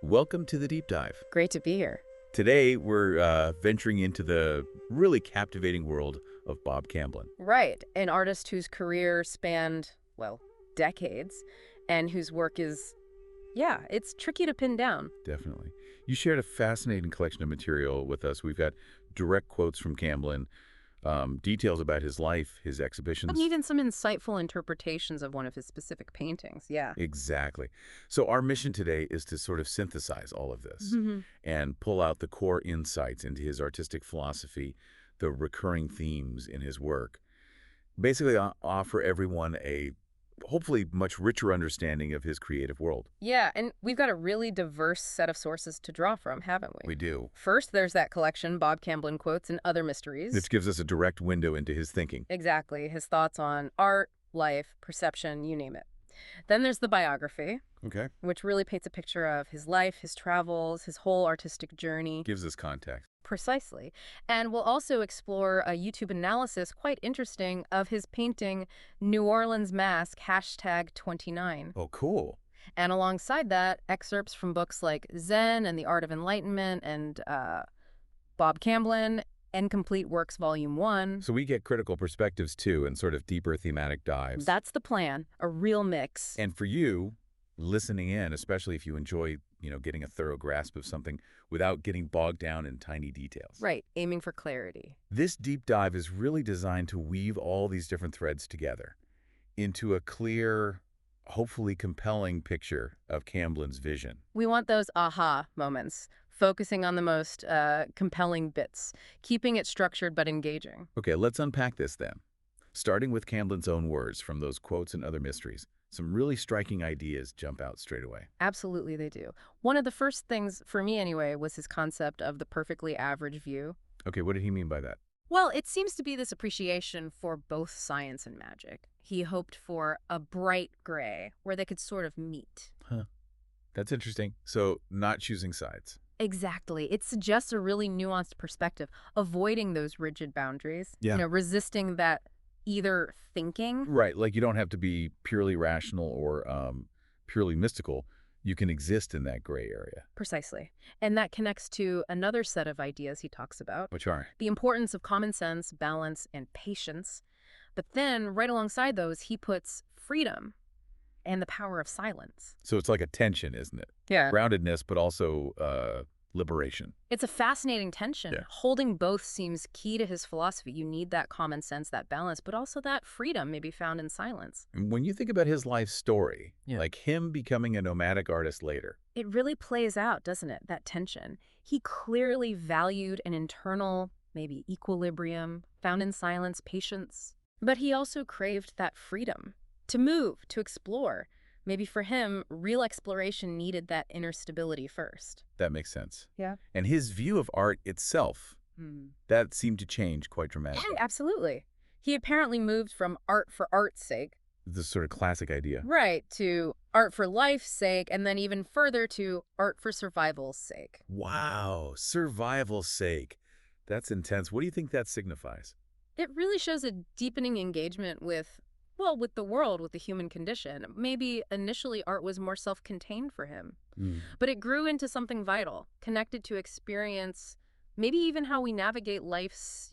Welcome to the Deep Dive. Great to be here. Today, we're venturing into the really captivating world of Bob Camblin. Right, an artist whose career spanned, well, decades, and whose work is, yeah, it's tricky to pin down. Definitely. You shared a fascinating collection of material with us. We've got direct quotes from Camblin, details about his life, his exhibitions. And even some insightful interpretations of one of his specific paintings, yeah. Exactly. So our mission today is to sort of synthesize all of this and pull out the core insights into his artistic philosophy, the recurring themes in his work. Basically, offer everyone a hopefully much richer understanding of his creative world. Yeah, and we've got a really diverse set of sources to draw from, haven't we? We do. First, there's that collection, Bob Camblin Quotes and Other Mysteries. Which gives us a direct window into his thinking. Exactly, his thoughts on art, life, perception, you name it. Then there's the biography, Okay. which really paints a picture of his life, his travels, his whole artistic journey. Gives us context. Precisely. And we'll also explore a YouTube analysis, quite interesting, of his painting New Orleans Mask, #29. Oh, cool. And alongside that, excerpts from books like Zen and the Art of Enlightenment and Bob Camblin, Incomplete Works Volume 1. So we get critical perspectives too and sort of deeper thematic dives. That's the plan, a real mix. And for you, listening in, especially if you enjoy, getting a thorough grasp of something without getting bogged down in tiny details. Right, aiming for clarity. This deep dive is really designed to weave all these different threads together into a clear, hopefully compelling picture of Camblin's vision. We want those aha moments, focusing on the most compelling bits, keeping it structured but engaging. Okay, let's unpack this then. Starting with Camblin's own words from those quotes and other mysteries, some really striking ideas jump out straight away. Absolutely they do. One of the first things, for me anyway, was his concept of the perfectly average view. Okay, what did he mean by that? Well, it seems to be this appreciation for both science and magic. He hoped for a bright gray where they could sort of meet. Huh. That's interesting. So, not choosing sides. Exactly. It suggests a really nuanced perspective, avoiding those rigid boundaries, Yeah. Resisting that either thinking. Right, like you don't have to be purely rational or purely mystical. You can exist in that gray area. Precisely. And that connects to another set of ideas he talks about, Which are? the importance of common sense, balance, and patience. But then, right alongside those, he puts freedom and the power of silence. So it's like a tension, isn't it? Yeah. Groundedness, but also liberation. It's a fascinating tension. Yeah. Holding both seems key to his philosophy. You need that common sense, that balance, but also that freedom may be found in silence. And when you think about his life story, Yeah. like him becoming a nomadic artist later, It really plays out, doesn't it, that tension? He clearly valued an internal, maybe equilibrium, found in silence, patience. But he also craved that freedom to move, to explore. Maybe for him, real exploration needed that inner stability first. that makes sense. Yeah. And his view of art itself, that seemed to change quite Yeah, dramatically. absolutely. He apparently moved from art for art's sake, This sort of classic idea. right, to art for life's sake, and then even further to art for survival's sake. Wow, survival's sake. That's intense. What do you think that signifies? It really shows a deepening engagement with, well, with the world, with the human condition. Maybe initially art was more self-contained for him, but it grew into something vital, connected to experience, maybe even how we navigate life's,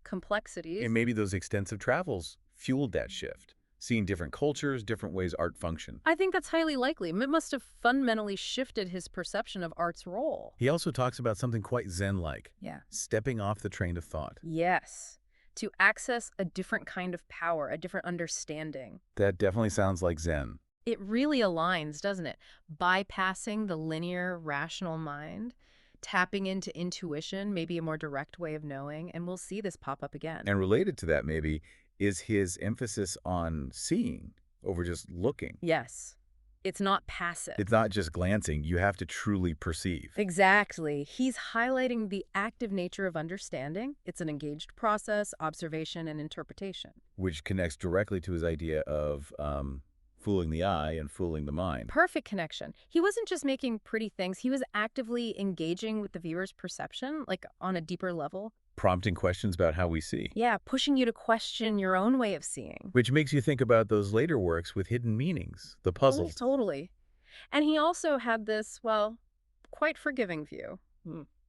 complexities. And maybe those extensive travels fueled that shift, seeing different cultures, different ways art function. I think that's highly likely. It must have fundamentally shifted his perception of art's role. He also talks about something quite Zen-like, Yeah. stepping off the train of thought. Yes. To access a different kind of power, a different understanding. That definitely sounds like Zen. It really aligns, doesn't it? Bypassing the linear, rational mind, tapping into intuition, maybe a more direct way of knowing, and we'll see this pop up again. And related to that, maybe, is his emphasis on seeing over just looking. Yes. It's not passive. It's not just glancing. You have to truly perceive. Exactly. He's highlighting the active nature of understanding. It's an engaged process, observation, and interpretation. Which connects directly to his idea of fooling the eye and fooling the mind. Perfect connection. He wasn't just making pretty things. He was actively engaging with the viewer's perception, like on a deeper level. Prompting questions about how we see. Yeah, pushing you to question your own way of seeing. Which makes you think about those later works with hidden meanings, the puzzles. Totally. And he also had this, well, quite forgiving view.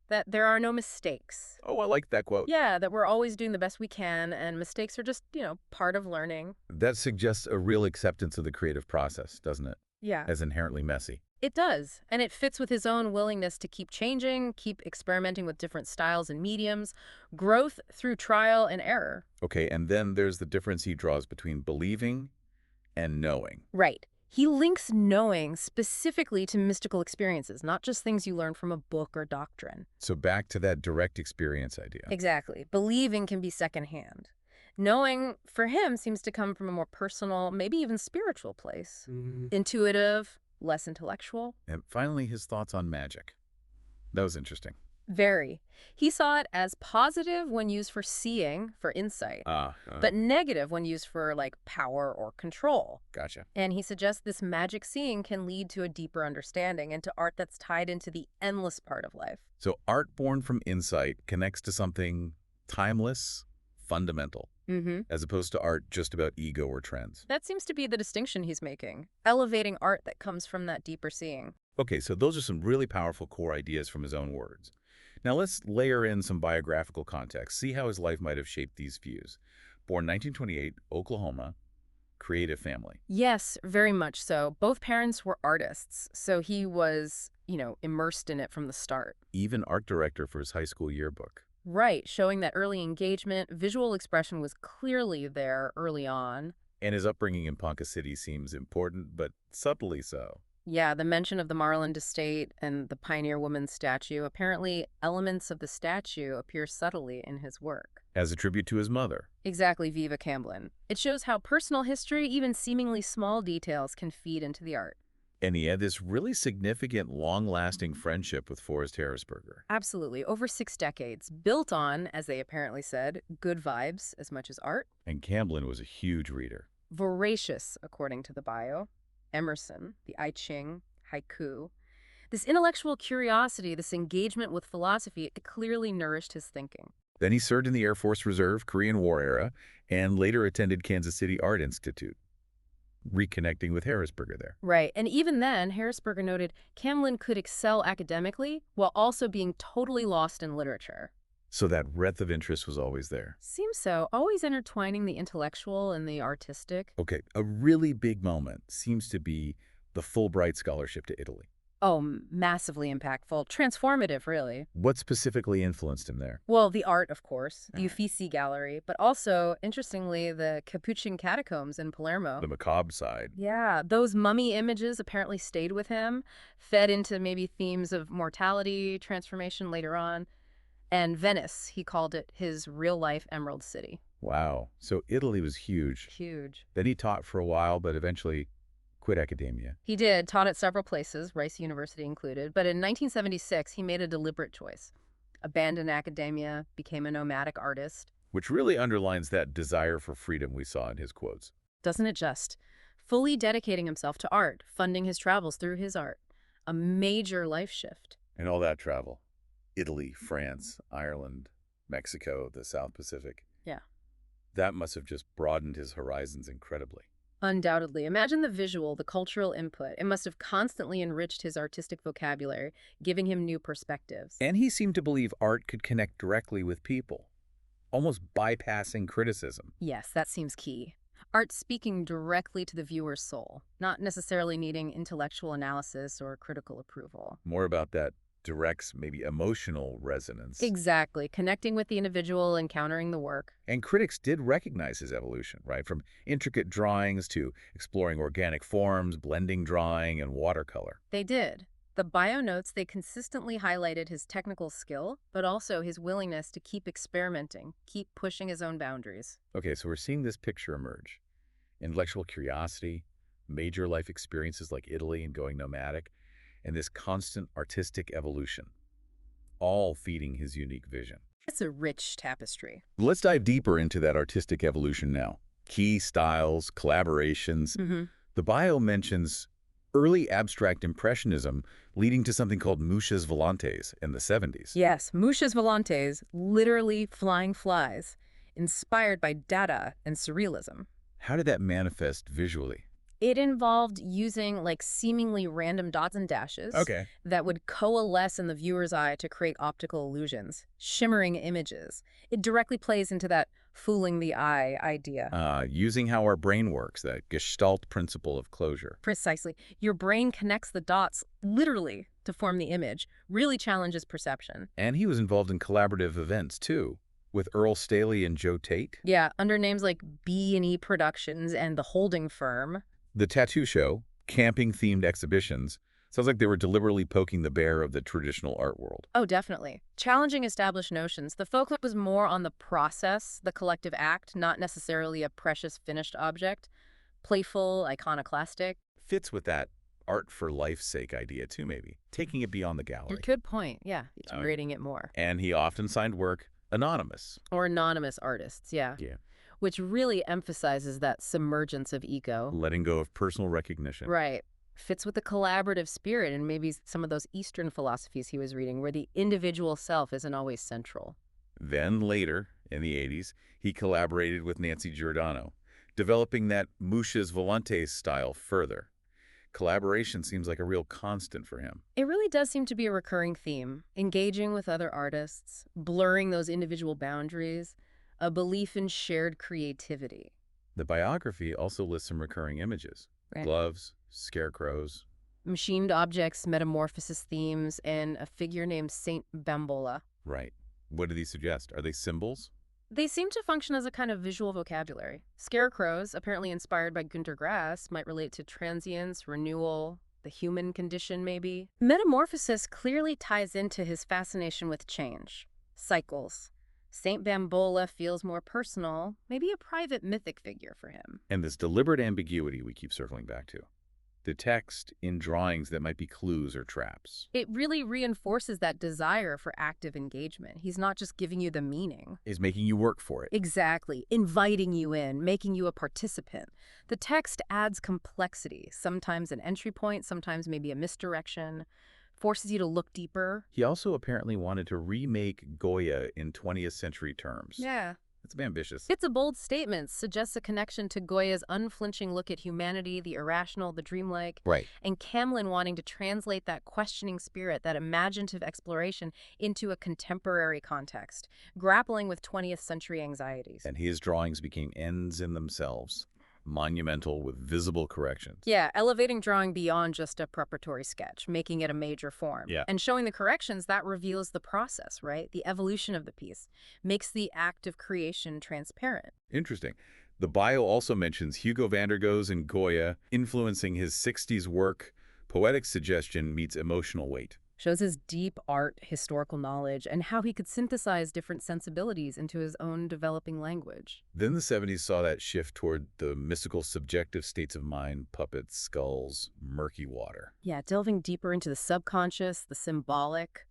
That there are no mistakes. Oh, I like that quote. Yeah, that we're always doing the best we can, and mistakes are just, part of learning. That suggests a real acceptance of the creative process, doesn't it? Yeah. As inherently messy. It does, and it fits with his own willingness to keep changing, keep experimenting with different styles and mediums, growth through trial and error. Okay, and then there's the difference he draws between believing and knowing. Right. He links knowing specifically to mystical experiences, not just things you learn from a book or doctrine. So back to that direct experience idea. Exactly. Believing can be secondhand. Knowing, for him, seems to come from a more personal, maybe even spiritual place. Intuitive, less intellectual. And finally, his thoughts on magic. That was interesting. Very. He saw it as positive when used for seeing, for insight, but negative when used for, power or control. Gotcha. And he suggests this magic seeing can lead to a deeper understanding and to art that's tied into the endless part of life. So art born from insight connects to something timeless, fundamental, as opposed to art just about ego or trends. That seems to be the distinction he's making, elevating art that comes from that deeper seeing. Okay, so those are some really powerful core ideas from his own words. Now let's layer in some biographical context, see how his life might have shaped these views. Born 1928, Oklahoma, creative family. Yes, very much so. Both parents were artists, so he was, immersed in it from the start. Even art director for his high school yearbook. Right, showing that early engagement, visual expression was clearly there early on. And his upbringing in Ponca City seems important, but subtly so. Yeah, the mention of the Marland estate and the pioneer woman's statue, apparently elements of the statue appear subtly in his work. As a tribute to his mother. Exactly, Bob Camblin. It shows how personal history, even seemingly small details, can feed into the art. And he had this really significant, long-lasting friendship with Forrest Harrisberger. Absolutely, over 6 decades, built on, as they apparently said, good vibes as much as art. And Camblin was a huge reader. Voracious, according to the bio. Emerson, the I Ching, haiku. This intellectual curiosity, this engagement with philosophy, it clearly nourished his thinking. Then he served in the Air Force Reserve, Korean War era, and later attended Kansas City Art Institute, reconnecting with Harrisberger there. Right, and even then, Harrisberger noted Camblin could excel academically while also being totally lost in literature. So that breadth of interest was always there. Seems so, always intertwining the intellectual and the artistic. Okay, a really big moment seems to be the Fulbright scholarship to Italy. Oh, massively impactful, transformative, really. What specifically influenced him there? Well, the art, of course, the Uffizi Gallery, but also, interestingly, the Capuchin catacombs in Palermo. The macabre side. Yeah, those mummy images apparently stayed with him, fed into maybe themes of mortality, transformation later on. And Venice, he called it his real-life Emerald City. Wow. So Italy was huge. Huge. Then he taught for a while, but eventually quit academia. He did, taught at several places, Rice University included, but in 1976, he made a deliberate choice. Abandoned academia, became a nomadic artist. Which really underlines that desire for freedom we saw in his quotes. Doesn't it just? Fully dedicating himself to art, funding his travels through his art. A major life shift. And all that travel. Italy, France, Ireland, Mexico, the South Pacific. Yeah. That must have just broadened his horizons incredibly. Undoubtedly. Imagine the visual, the cultural input. It must have constantly enriched his artistic vocabulary, giving him new perspectives. And he seemed to believe art could connect directly with people, almost bypassing criticism. Yes, that seems key. Art speaking directly to the viewer's soul, not necessarily needing intellectual analysis or critical approval. More about that direct, maybe emotional resonance. Exactly. Connecting with the individual, encountering the work. And critics did recognize his evolution, right? From intricate drawings to exploring organic forms, blending drawing, and watercolor. They did. The bio notes, they consistently highlighted his technical skill, but also his willingness to keep experimenting, keep pushing his own boundaries. Okay, so we're seeing this picture emerge. Intellectual curiosity, major life experiences like Italy and going nomadic, and this constant artistic evolution, all feeding his unique vision. It's a rich tapestry. Let's dive deeper into that artistic evolution now. Key styles, collaborations. The bio mentions early abstract impressionism leading to something called mouches volantes in the 70s. Yes, mouches volantes, literally flying flies, inspired by Dada and surrealism. How did that manifest visually? It involved using like seemingly random dots and dashes Okay. that would coalesce in the viewer's eye to create optical illusions, shimmering images. It directly plays into that fooling the eye idea. Using how our brain works, that gestalt principle of closure. Precisely. Your brain connects the dots literally to form the image, really challenges perception. And he was involved in collaborative events, too, with Earl Staley and Joe Tate. Yeah, under names like B&E Productions and The Holding Firm. The tattoo show, camping-themed exhibitions, sounds like they were deliberately poking the bear of the traditional art world. Oh, definitely. Challenging established notions. The folk was more on the process, the collective act, not necessarily a precious finished object. Playful, iconoclastic. Fits with that art for life's sake idea, too, maybe. Taking it beyond the gallery. Good point. Yeah, it's rating it more. And he often signed work anonymous. Or anonymous artists, yeah. Yeah. Which really emphasizes that submergence of ego. Letting go of personal recognition. Right. Fits with the collaborative spirit and maybe some of those Eastern philosophies he was reading where the individual self isn't always central. Then later, in the 80s, he collaborated with Nancy Giordano, developing that Muchas Volantes style further. Collaboration seems like a real constant for him. It really does seem to be a recurring theme, engaging with other artists, blurring those individual boundaries, a belief in shared creativity. The biography also lists some recurring images. Right. Gloves, scarecrows. Machined objects, metamorphosis themes, and a figure named Saint Bambola. Right. What do these suggest? Are they symbols? They seem to function as a kind of visual vocabulary. Scarecrows, apparently inspired by Günter Grass, might relate to transience, renewal, the human condition maybe. Metamorphosis clearly ties into his fascination with change, cycles. Saint Bambola feels more personal, maybe a private mythic figure for him. And this deliberate ambiguity we keep circling back to. The text in drawings that might be clues or traps. It really reinforces that desire for active engagement. He's not just giving you the meaning. Is making you work for it. Exactly. Inviting you in, making you a participant. The text adds complexity, sometimes an entry point, sometimes maybe a misdirection, forces you to look deeper. He also apparently wanted to remake Goya in 20th century terms. Yeah. That's ambitious. It's a bold statement, suggests a connection to Goya's unflinching look at humanity, the irrational, the dreamlike. Right. And Camblin wanting to translate that questioning spirit, that imaginative exploration, into a contemporary context, grappling with 20th century anxieties. And his drawings became ends in themselves, monumental with visible corrections. Yeah, elevating drawing beyond just a preparatory sketch, making it a major form. Yeah. And showing the corrections, that reveals the process, right? The evolution of the piece, makes the act of creation transparent. Interesting. The bio also mentions Hugo van der Goes and Goya influencing his 60s work. Poetic suggestion meets emotional weight. Shows his deep art, historical knowledge, and how he could synthesize different sensibilities into his own developing language. Then the 70s saw that shift toward the mystical subjective states of mind, puppets, skulls, murky water. Yeah, delving deeper into the subconscious, the symbolic,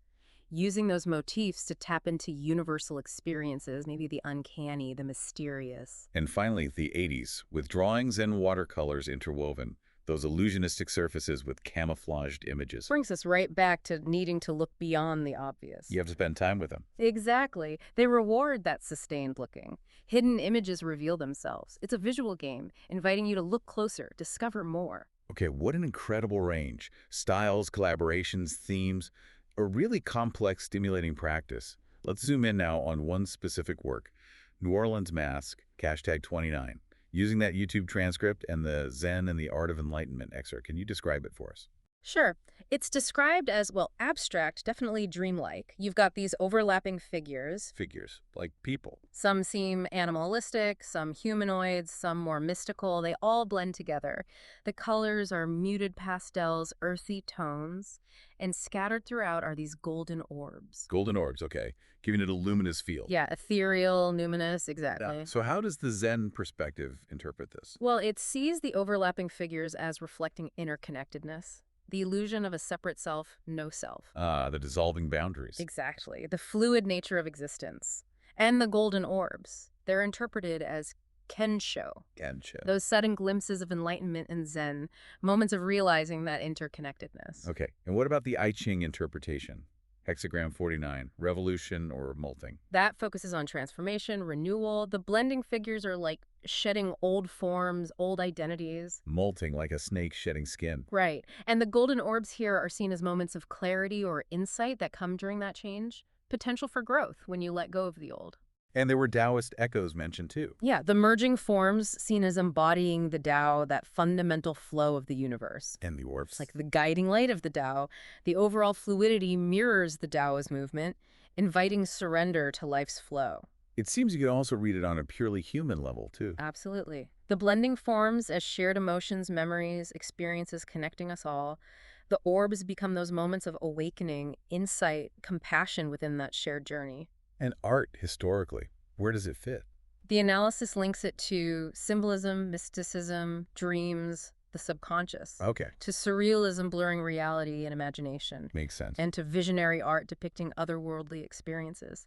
using those motifs to tap into universal experiences, maybe the uncanny, the mysterious. And finally, the 80s, with drawings and watercolors interwoven, those illusionistic surfaces with camouflaged images. Brings us right back to needing to look beyond the obvious. You have to spend time with them. Exactly. They reward that sustained looking. Hidden images reveal themselves. It's a visual game, inviting you to look closer, discover more. Okay, what an incredible range. Styles, collaborations, themes, a really complex, stimulating practice. Let's zoom in now on one specific work, New Orleans Mask, #29. Using that YouTube transcript and the Zen and the Art of Enlightenment excerpt, can you describe it for us? Sure. It's described as, well, abstract, definitely dreamlike. You've got these overlapping figures. Figures, like people. Some seem animalistic, some humanoids, some more mystical. They all blend together. The colors are muted pastels, earthy tones, and scattered throughout are these golden orbs. Golden orbs, okay, giving it a luminous feel. Yeah, ethereal, numinous, exactly. Yeah. So how does the Zen perspective interpret this? Well, it sees the overlapping figures as reflecting interconnectedness. The illusion of a separate self, no self. The dissolving boundaries. Exactly. The fluid nature of existence. And the golden orbs. They're interpreted as kensho. Gensho. Those sudden glimpses of enlightenment and Zen, moments of realizing that interconnectedness. Okay, and what about the I Ching interpretation? Hexagram 49, revolution or molting. That focuses on transformation, renewal. The blending figures are like shedding old forms, old identities. Molting like a snake shedding skin. Right. And the golden orbs here are seen as moments of clarity or insight that come during that change. Potential for growth when you let go of the old. And there were Taoist echoes mentioned too. Yeah, the merging forms seen as embodying the Tao, that fundamental flow of the universe. And the orbs. It's like the guiding light of the Tao. The overall fluidity mirrors the Taoist movement, inviting surrender to life's flow. It seems you could also read it on a purely human level too. Absolutely. The blending forms as shared emotions, memories, experiences connecting us all. The orbs become those moments of awakening, insight, compassion within that shared journey. And art, historically, where does it fit? The analysis links it to symbolism, mysticism, dreams, the subconscious, Okay, to surrealism blurring reality and imagination, makes sense. and to visionary art depicting otherworldly experiences.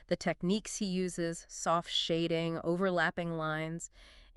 The techniques he uses, soft shading, overlapping lines,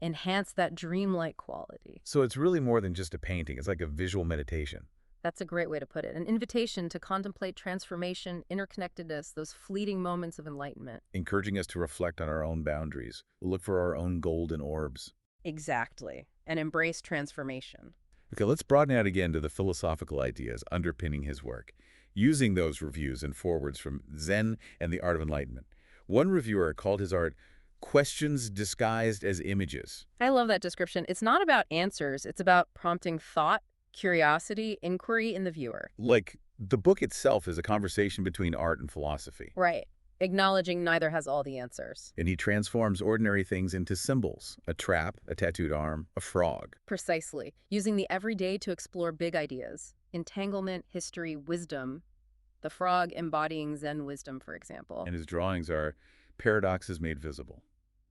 enhance that dreamlike quality. So it's really more than just a painting. It's like a visual meditation. That's a great way to put it. An invitation to contemplate transformation, interconnectedness, those fleeting moments of enlightenment. Encouraging us to reflect on our own boundaries, look for our own golden orbs. Exactly. And embrace transformation. Okay, let's broaden out again to the philosophical ideas underpinning his work, using those reviews and forewords from Zen and the Art of Enlightenment. One reviewer called his art questions disguised as images. I love that description. It's not about answers. It's about prompting thought, curiosity, inquiry in the viewer. Like, the book itself is a conversation between art and philosophy. Right. Acknowledging neither has all the answers. And he transforms ordinary things into symbols. A trap, a tattooed arm, a frog. Precisely. Using the everyday to explore big ideas. Entanglement, history, wisdom. The frog embodying Zen wisdom, for example. And his drawings are paradoxes made visible.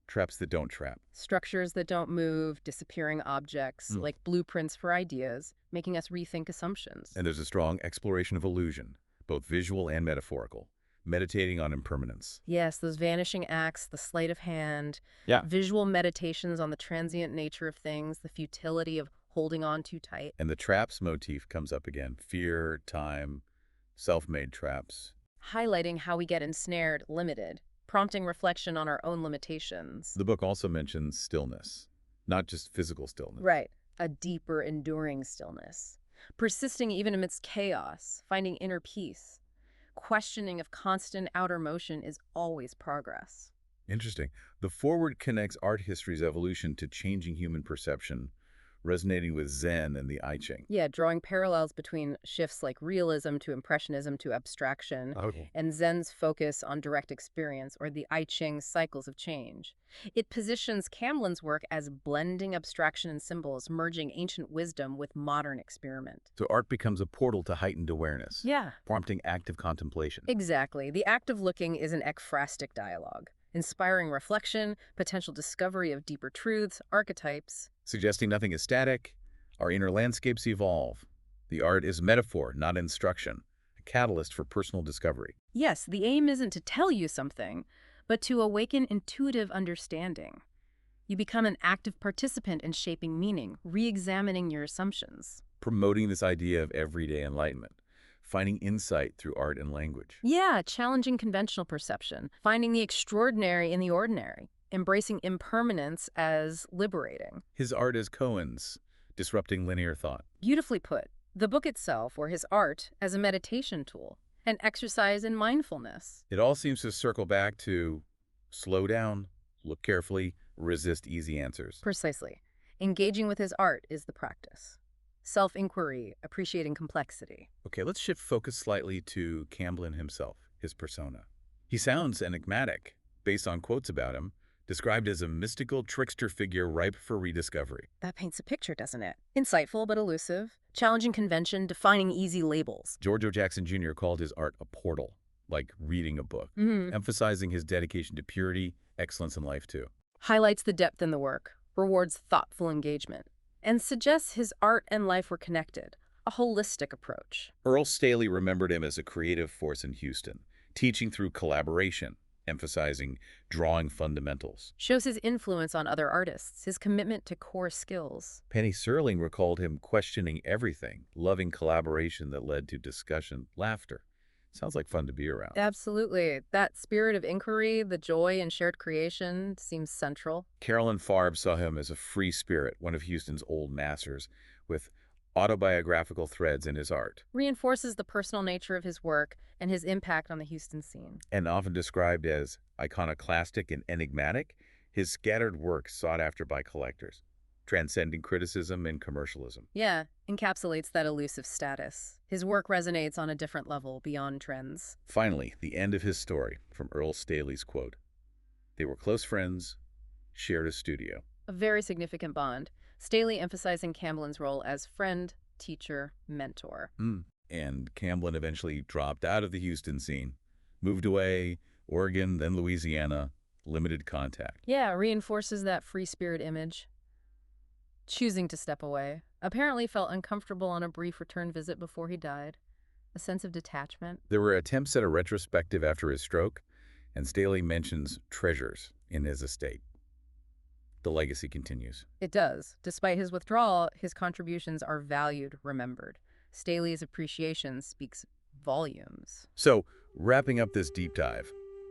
Traps that don't trap. Structures that don't move, disappearing objects, like blueprints for ideas, making us rethink assumptions. And there's a strong exploration of illusion, both visual and metaphorical, meditating on impermanence. Yes, those vanishing acts, the sleight of hand, Yeah. visual meditations on the transient nature of things, the futility of holding on too tight. And the traps motif comes up again. Fear, time, self-made traps. Highlighting how we get ensnared, limited, prompting reflection on our own limitations. The book also mentions stillness, not just physical stillness. Right, a deeper, enduring stillness. Persisting even amidst chaos, finding inner peace. Questioning if constant outer motion is always progress. Interesting. The foreword connects art history's evolution to changing human perception, resonating with Zen and the I Ching. Yeah, drawing parallels between shifts like realism to impressionism to abstraction, Okay. and Zen's focus on direct experience, or the I Ching's cycles of change. It positions Camblin's work as blending abstraction and symbols, merging ancient wisdom with modern experiment. So art becomes a portal to heightened awareness, Yeah, prompting active contemplation. exactly. The act of looking is an ekphrastic dialogue, inspiring reflection, potential discovery of deeper truths, archetypes. Suggesting nothing is static, our inner landscapes evolve. The art is metaphor, not instruction, a catalyst for personal discovery. Yes, the aim isn't to tell you something, but to awaken intuitive understanding. You become an active participant in shaping meaning, re-examining your assumptions. Promoting this idea of everyday enlightenment, finding insight through art and language. Yeah, challenging conventional perception, finding the extraordinary in the ordinary, embracing impermanence as liberating. His art is koans, disrupting linear thought. Beautifully put. The book itself, or his art, as a meditation tool, an exercise in mindfulness. It all seems to circle back to slow down, look carefully, resist easy answers. Precisely. Engaging with his art is the practice. Self-inquiry, appreciating complexity. Okay, let's shift focus slightly to Camblin himself, his persona. He sounds enigmatic, based on quotes about him, described as a mystical trickster figure ripe for rediscovery. That paints a picture, doesn't it? Insightful but elusive, challenging convention, defining easy labels. George O. Jackson Jr. called his art a portal, like reading a book, emphasizing his dedication to purity, excellence in life too. Highlights the depth in the work, rewards thoughtful engagement, and suggests his art and life were connected, a holistic approach. Earl Staley remembered him as a creative force in Houston, teaching through collaboration, emphasizing drawing fundamentals. Shows his influence on other artists, his commitment to core skills. Penny Serling recalled him questioning everything, loving collaboration that led to discussion, laughter. Sounds like fun to be around. Absolutely. That spirit of inquiry, the joy in shared creation, seems central. Carolyn Farb saw him as a free spirit, one of Houston's old masters, with autobiographical threads in his art, Reinforces the personal nature of his work and his impact on the Houston scene. and often described as iconoclastic and enigmatic. His scattered work sought after by collectors, transcending criticism and commercialism. Yeah, encapsulates that elusive status. His work resonates on a different level beyond trends. Finally, the end of his story, from Earl Staley's quote. They were close friends, shared a studio. A very significant bond, Staley emphasizing Camblin's role as friend, teacher, mentor. And Camblin eventually dropped out of the Houston scene, moved away, Oregon, then Louisiana, limited contact. Yeah, reinforces that free spirit image. Choosing to step away. Apparently felt uncomfortable on a brief return visit before he died. A sense of detachment. There were attempts at a retrospective after his stroke, and Staley mentions treasures in his estate. The legacy continues. It does. Despite his withdrawal, his contributions are valued, remembered. Staley's appreciation speaks volumes. So, wrapping up this deep dive,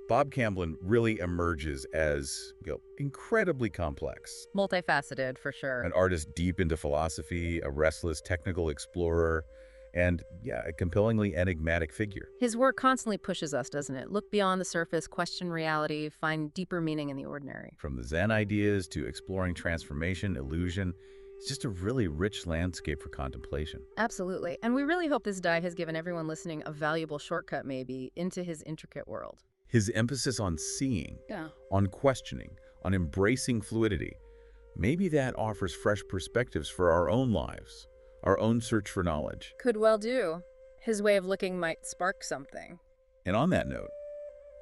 Bob Camblin really emerges as, incredibly complex. Multifaceted, for sure. An artist deep into philosophy, a restless technical explorer, and, a compellingly enigmatic figure. His work constantly pushes us, doesn't it? Look beyond the surface, question reality, find deeper meaning in the ordinary. From the Zen ideas to exploring transformation, illusion, it's just a really rich landscape for contemplation. Absolutely. And we really hope this dive has given everyone listening a valuable shortcut, maybe, into his intricate world. His emphasis on seeing, on questioning, on embracing fluidity, maybe that offers fresh perspectives for our own lives, our own search for knowledge. Could well do. His way of looking might spark something. And on that note,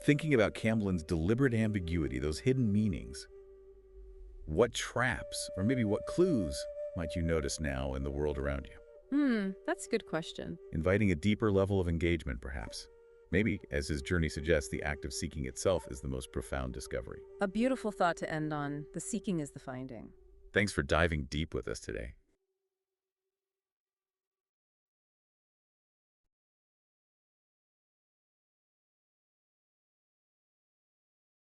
thinking about Camblin's deliberate ambiguity, those hidden meanings, what traps, or maybe what clues, might you notice now in the world around you? That's a good question. Inviting a deeper level of engagement, perhaps. Maybe, as his journey suggests, the act of seeking itself is the most profound discovery. A beautiful thought to end on. The seeking is the finding. Thanks for diving deep with us today.